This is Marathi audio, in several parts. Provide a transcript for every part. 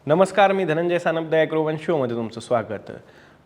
नमस्कार, मी धनंजय सानप ॲग्रोवन शोमध्ये तुमचं स्वागत.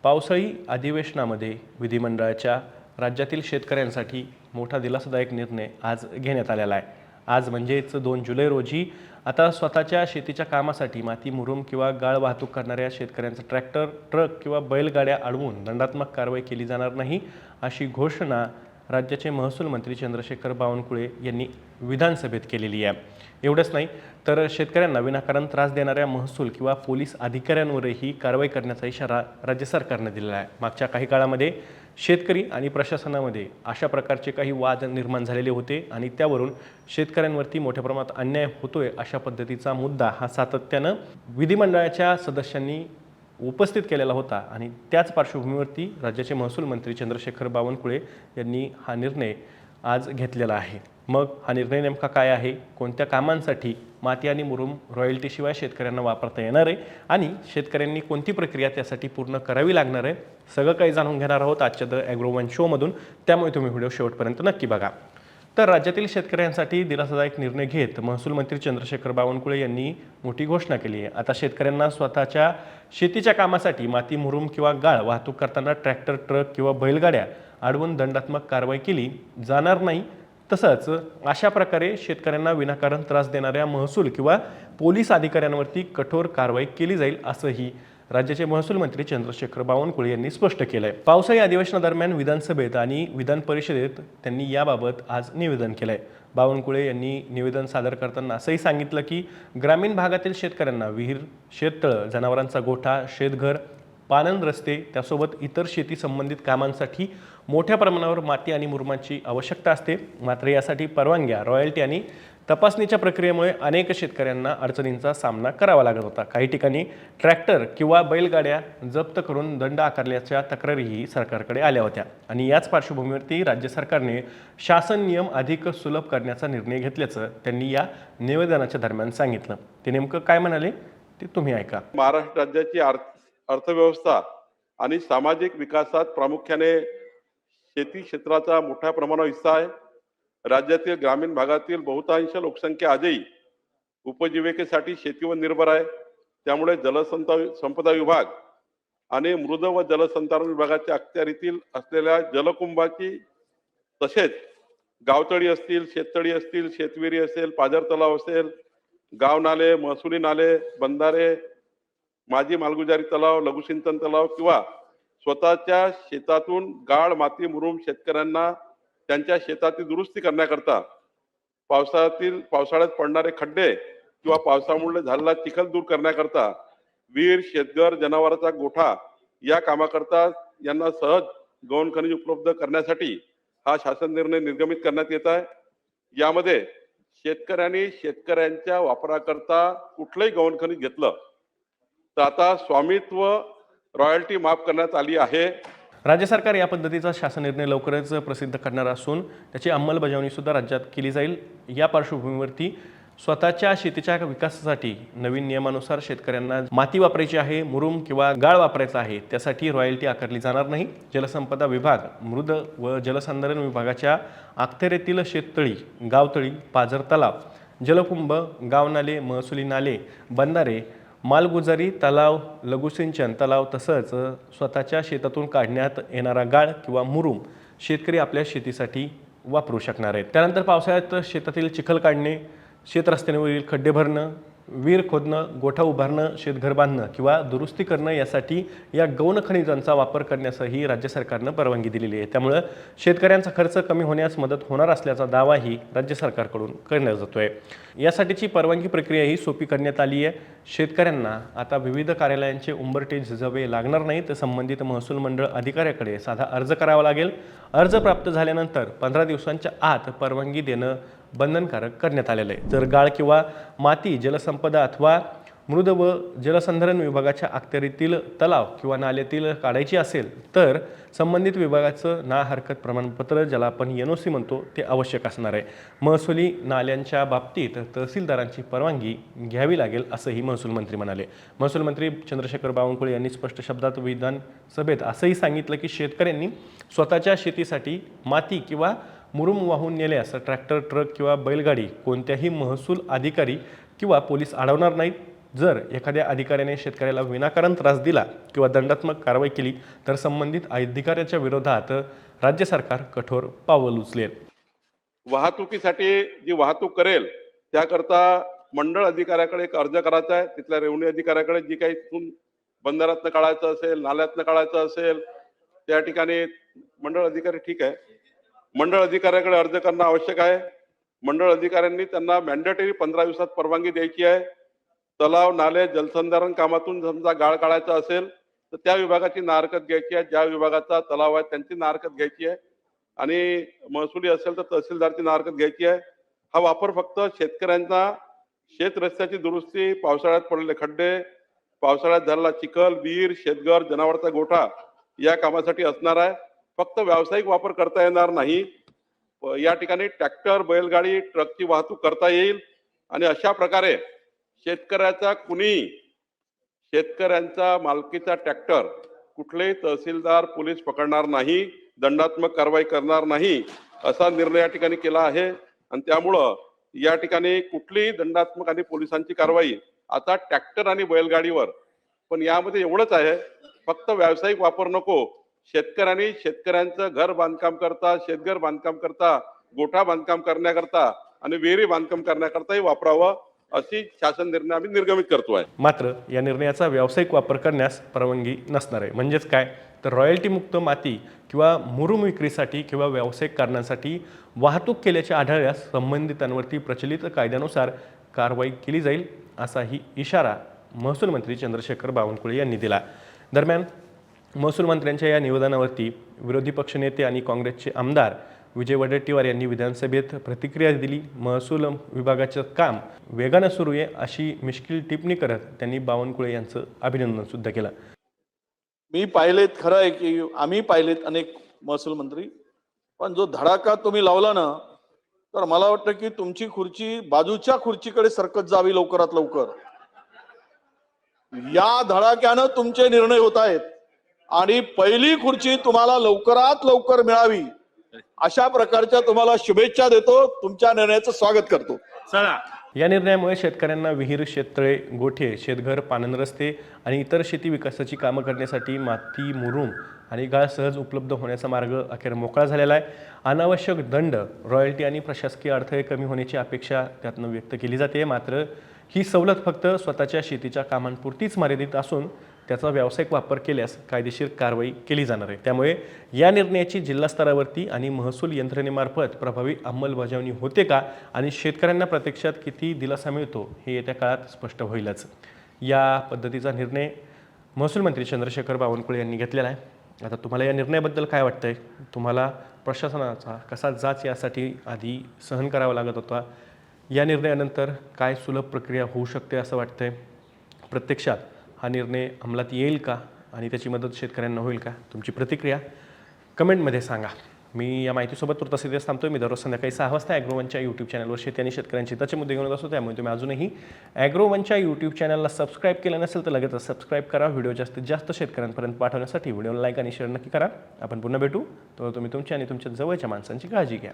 पावसाळी अधिवेशनामध्ये विधिमंडळाच्या राज्यातील शेतकऱ्यांसाठी मोठा दिलासादायक निर्णय आज घेण्यात आलेला आहे. आज म्हणजेच 2 जुलै रोजी आता स्वतःच्या शेतीच्या कामासाठी माती, मुरुम किंवा गाळ वाहतूक करणाऱ्या शेतकऱ्यांचा ट्रॅक्टर, ट्रक किंवा बैलगाड्या अडवून दंडात्मक कारवाई केली जाणार नाही, अशी घोषणा राज्याचे महसूल मंत्री चंद्रशेखर बावनकुळे यांनी विधानसभेत केलेली आहे. एवढंच नाही तर शेतकऱ्यांना विनाकारण त्रास देणाऱ्या महसूल किंवा पोलीस अधिकाऱ्यांवरही कारवाई करण्याचा इशारा राज्य सरकारने दिलेला आहे. मागच्या काही काळामध्ये शेतकरी आणि प्रशासनामध्ये अशा प्रकारचे काही वाद निर्माण झालेले होते आणि त्यावरून शेतकऱ्यांवरती मोठ्या प्रमाणात अन्याय होतोय अशा पद्धतीचा मुद्दा हा सातत्यानं विधिमंडळाच्या सदस्यांनी उपस्थित केलेला होता आणि त्याच पार्श्वभूमीवरती राज्याचे महसूल मंत्री चंद्रशेखर बावनकुळे यांनी हा निर्णय आज घेतलेला आहे. मग हा निर्णय नेमका काय आहे, कोणत्या कामांसाठी माती आणि मुरुम रॉयल्टीशिवाय शेतकऱ्यांना वापरता येणार आहे आणि शेतकऱ्यांनी कोणती प्रक्रिया त्यासाठी पूर्ण करावी लागणार आहे, सगळं काही जाणून घेणार आहोत आजच्या द ॲग्रोवन शोमधून. त्यामुळे तुम्ही व्हिडिओ शेवटपर्यंत नक्की बघा. तर राज्यातील शेतकऱ्यांसाठी दिलासादायक निर्णय घेत महसूल मंत्री चंद्रशेखर बावनकुळे यांनी मोठी घोषणा केली आहे. आता शेतकऱ्यांना स्वतःच्या शेतीच्या कामासाठी माती, मुरुम किंवा गाळ वाहतूक करताना ट्रॅक्टर, ट्रक किंवा बैलगाड्या अडवून दंडात्मक कारवाई केली जाणार नाही. तसंच अशा प्रकारे शेतकऱ्यांना विनाकारण त्रास देणाऱ्या महसूल किंवा पोलीस अधिकाऱ्यांवरती कठोर कारवाई केली जाईल, असंही राज्याचे महसूल मंत्री चंद्रशेखर बावनकुळे यांनी स्पष्ट केलं आहे. पावसाळी अधिवेशनादरम्यान विधानसभेत आणि विधान परिषदेत त्यांनी याबाबत आज निवेदन केलं आहे. बावनकुळे यांनी निवेदन सादर करताना असंही सांगितलं की ग्रामीण भागातील शेतकऱ्यांना विहीर, शेततळं, जनावरांचा गोठा, शेतघर, पाणंद रस्ते त्यासोबत इतर शेती संबंधित कामांसाठी मोठ्या प्रमाणावर माती आणि मुरुमाची आवश्यकता असते. मात्र यासाठी परवानग्या, रॉयल्टी आणि तपासणीच्या प्रक्रियेमुळे अनेक शेतकऱ्यांना अडचणींचा सामना करावा लागत होता. काही ठिकाणी ट्रॅक्टर किंवा बैलगाड्या जप्त करून दंड आकारल्याच्या तक्रारीही सरकारकडे आल्या होत्या आणि याच पार्श्वभूमीवरती राज्य सरकारने शासन नियम अधिक सुलभ करण्याचा निर्णय घेतल्याचं त्यांनी या निवेदनाच्या दरम्यान सांगितलं. ते नेमकं काय म्हणाले ते तुम्ही ऐका. महाराष्ट्र राज्याची अर्थव्यवस्था आणि सामाजिक विकासात प्रामुख्याने शेती क्षेत्राचा मोठ्या प्रमाणावर हिस्सा आहे. राज्यातील ग्रामीण भागातील बहुतांश लोकसंख्या आजही उपजीविकेसाठी शेतीवर निर्भर आहे. त्यामुळे जलसंपदा विभाग आणि मृद व जलसंधारण विभागाच्या अखत्यारीतील असलेल्या जलकुंभाची तसेच गावतळी असतील, शेततळी असतील, शेतविहिरी असेल, पाझर तलाव असेल, गाव नाले, महसुली नाले, बंधारे, माजी मालगुजारी तलाव, लघुसिंचन तलाव किंवा स्वतःच्या शेतातून गाळ, माती, मुरुम शेतकऱ्यांना त्यांच्या शेताची दुरुस्ती करण्याकरता पावसाळ्यात पडणारे खड्डे किंवा पावसामुळे झालेला चिखल दूर करण्याकरता विहीर, शेतघर, जनावरांचा गोठा या कामाकरता यांना सहज गौण खनिज उपलब्ध करण्यासाठी हा शासन निर्णय निर्गमित करण्यात येत आहे. यामध्ये शेतकऱ्यांनी शेतकऱ्यांच्या वापराकरता कुठलंही गौण खनिज घेतलं तर आता स्वामित्व रॉयल्टी माफ करण्यात आली आहे. राज्य सरकार या पद्धतीचा शासन निर्णय लवकरच प्रसिद्ध करणार असून त्याची अंमलबजावणी सुद्धा राज्यात केली जाईल. या पार्श्वभूमीवरती स्वतःच्या शेतीच्या विकासासाठी नवीन नियमानुसार शेतकऱ्यांना माती वापरायची आहे, मुरुम किंवा गाळ वापरायचा आहे, त्यासाठी रॉयल्टी आकारली जाणार नाही. जलसंपदा विभाग, मृद व जलसंधारण विभागाच्या अखत्यारीतील शेततळी, गावतळी, पाझर तलाव, जलकुंभ, गावनाले, महसुली नाले, बंधारे, मालगुजारी तलाव, लघुसिंचन तलाव तसंच स्वतःच्या शेतातून काढण्यात येणारा गाळ किंवा मुरुम शेतकरी आपल्या शेतीसाठी वापरू शकणार आहेत. त्यानंतर पावसाळ्यात शेतातील चिखल काढणे, शेतरस्त्यांवरील खड्डे भरणं, विहीर खोदणं, गोठा उभारणं, शेतघर बांधणं किंवा दुरुस्ती करणं यासाठी या गौण खनिजांचा वापर करण्यासही राज्य सरकारनं परवानगी दिलेली आहे. त्यामुळं शेतकऱ्यांचा खर्च कमी होण्यास मदत होणार असल्याचा दावाही राज्य सरकारकडून करण्यात जातोय. यासाठीची परवानगी प्रक्रियाही सोपी करण्यात आली आहे. शेतकऱ्यांना आता विविध कार्यालयांचे उंबरठे झिजवे लागणार नाही, तर संबंधित महसूल मंडळ अधिकाऱ्याकडे साधा अर्ज करावा लागेल. अर्ज प्राप्त झाल्यानंतर 15 दिवसांच्या आत परवानगी देणं बंधनकारक करण्यात आलेलं आहे. जर गाळ किंवा माती जलसंपदा अथवा मृद व जलसंधारण विभागाच्या अखत्यारीतील तलाव किंवा नाल्यातील काढायची असेल तर संबंधित विभागाचं ना हरकत प्रमाणपत्र, ज्याला आपण NOC म्हणतो, ते आवश्यक असणार आहे. महसुली नाल्यांच्या बाबतीत तहसीलदारांची परवानगी घ्यावी लागेल, असंही महसूल मंत्री म्हणाले. महसूल मंत्री चंद्रशेखर बावनकुळे यांनी स्पष्ट शब्दात विधानसभेत असंही सांगितलं की शेतकऱ्यांनी स्वतःच्या शेतीसाठी माती किंवा मुरुम वाहून नेल्यास ट्रॅक्टर, ट्रक किंवा बैलगाडी कोणत्याही महसूल अधिकारी किंवा पोलीस अडवणार नाहीत. जर एखाद्या अधिकाऱ्याने शेतकऱ्याला विनाकारण त्रास दिला किंवा दंडात्मक कारवाई केली तर संबंधित अधिकाऱ्याच्या विरोधात राज्य सरकार कठोर पावल उचलेल. वाहतुकीसाठी जी वाहतूक करेल त्याकरता मंडळ अधिकाऱ्याकडे एक अर्ज करायचा आहे. तिथल्या रेव्हन्यू अधिकाऱ्याकडे जी काही तिथून बंदरातनं काढायचं असेल, नाल्यातनं काढायचं असेल, त्या ठिकाणी मंडळ अधिकारी ठीक आहे, मंडळ अधिकाऱ्याकडे अर्ज करणं आवश्यक आहे. मंडळ अधिकाऱ्यांनी त्यांना मॅन्डेटरी 15 दिवसात परवानगी द्यायची आहे. तलाव, नाले, जलसंधारण कामातून समजा गाळ काढायचा असेल तर त्या विभागाची नाहरकत घ्यायची आहे. ज्या विभागाचा तलाव आहे त्यांची नाहरकत घ्यायची आहे आणि महसुली असेल तर तहसीलदारची नाहरकत घ्यायची आहे. हा वापर फक्त शेतकऱ्यांचा शेत रस्त्याची दुरुस्ती, पावसाळ्यात पडलेले खड्डे, पावसाळ्यात झालेला चिखल, विहीर, शेतघर, जनावरचा गोठा या कामासाठी असणार आहे. फक्त व्यावसायिक वापर करता येणार नाही. या ठिकाणी ट्रॅक्टर, बैलगाडी, ट्रकची वाहतूक करता येईल आणि अशा प्रकारे शेतकऱ्याचा शेतकऱ्यांचा मालकीचा ट्रॅक्टर कुठलेही तहसीलदार, पोलीस पकडणार नाही, दंडात्मक कारवाई करणार नाही असा निर्णय या ठिकाणी केला आहे. आणि त्यामुळं या ठिकाणी कुठलीही दंडात्मक आणि पोलिसांची कारवाई आता ट्रॅक्टर आणि बैलगाडीवर. पण यामध्ये एवढंच आहे, फक्त व्यावसायिक वापर नको. शेतकऱ्यांनी शेतकऱ्यांचं घर बांधकाम करता, शेतघर बांधकाम करता, गोठा बांधकाम करण्याकरता आणि विहिरी बांधकाम करण्याकरताही वापरावं अशी शासन निर्णय आम्ही निर्गमित करतोय. मात्र या निर्णयाचा व्यावसायिक वापर करण्यास परवानगी नसणार आहे. म्हणजेच काय तर रॉयल्टी मुक्त माती किंवा मुरुम विक्रीसाठी किंवा व्यावसायिक कारणांसाठी वाहतूक केल्याचे आढळल्यास संबंधितांवरती प्रचलित कायद्यानुसार कारवाई केली जाईल असाही इशारा महसूल मंत्री चंद्रशेखर बावनकुळे यांनी दिला. दरम्यान महसूल मंत्र्यांच्या या निवेदनावरती विरोधी पक्षनेते आणि काँग्रेसचे आमदार विजय वडेट्टीवार यांनी विधानसभेत प्रतिक्रिया दिली. महसूल विभागाचं काम वेगानं सुरू आहे अशी मिश्किल टिप्पणी करत त्यांनी बावनकुळे यांचं अभिनंदन सुद्धा केलं. मी पाहिलेत, खरं आहे की आम्ही पाहिलेत अनेक महसूल मंत्री, पण जो धडाका तुम्ही लावला ना, तर मला वाटतं की तुमची खुर्ची बाजूच्या खुर्चीकडे सरकत जावी लवकरात लवकर. या धडाक्यानं तुमचे निर्णय होत आहेत आणि पहिली खुर्ची तुम्हाला लवकरात लवकर मिळावी अशा प्रकारच्या तुम्हाला शुभेच्छा देतो. तुमच्या निर्णयाचं स्वागत करतो. चला, या निर्णयामुळे शेतकऱ्यांना विहीर, शेततळे, गोठे, शेतघर, पाणंद रस्ते आणि इतर शेती विकासाची कामं करण्यासाठी माती, मुरुम आणि गाळ सहज उपलब्ध होण्याचा मार्ग अखेर मोकळा झालेला आहे. अनावश्यक दंड, रॉयल्टी आणि प्रशासकीय अडथळे कमी होण्याची अपेक्षा त्यातनं व्यक्त केली जाते. मात्र ही सवलत फक्त स्वतःच्या शेतीच्या कामांपुरतीच मर्यादित असून त्याचा व्यावसायिक वापर केल्यास कायदेशीर कारवाई केली जाणार आहे. त्यामुळे या निर्णयाची जिल्हा स्तरावरती आणि महसूल यंत्रणेमार्फत प्रभावी अंमलबजावणी होते का आणि शेतकऱ्यांना प्रत्यक्षात किती दिलासा मिळतो हे येत्या काळात स्पष्ट होईलच. या पद्धतीचा निर्णय महसूल मंत्री चंद्रशेखर बावनकुळे यांनी घेतलेला आहे. आता तुम्हाला या निर्णयाबद्दल काय वाटतंय? तुम्हाला प्रशासनाचा कसा जाच यासाठी आधी सहन करावा लागत होता, या निर्णयानंतर काय सुलभ प्रक्रिया होऊ शकते असं वाटतंय? प्रत्यक्षात हा निर्णय अंमलात येईल का आणि त्याची मदत शेतकऱ्यांना होईल का? तुमची प्रतिक्रिया कमेंटमध्ये सांगा. मी या माहितीसोबत तुर्तास इथेच थांबतोय. मी दररोज संध्याकाळी 6 वाजता ॲग्रोवनच्या यूट्यूब चॅनलवर शेती आणि शेतकऱ्यांचे हिताचे मुद्दे घेऊन असतो. त्यामुळे तुम्ही अजूनही ॲग्रोवनच्या यूट्यूब चॅनलला सबस्क्राईब केलं नसेल तर लगेच सबस्क्राईब करा. व्हिडिओ जास्तीत जास्त शेतकऱ्यांपर्यंत पाठवण्यासाठी व्हिडिओला लाईक आणि शेअर नक्की करा. आपण पुन्हा भेटू. तर तुम्ही तुमची आणि तुमच्या जवळच्या माणसांची काळजी घ्या.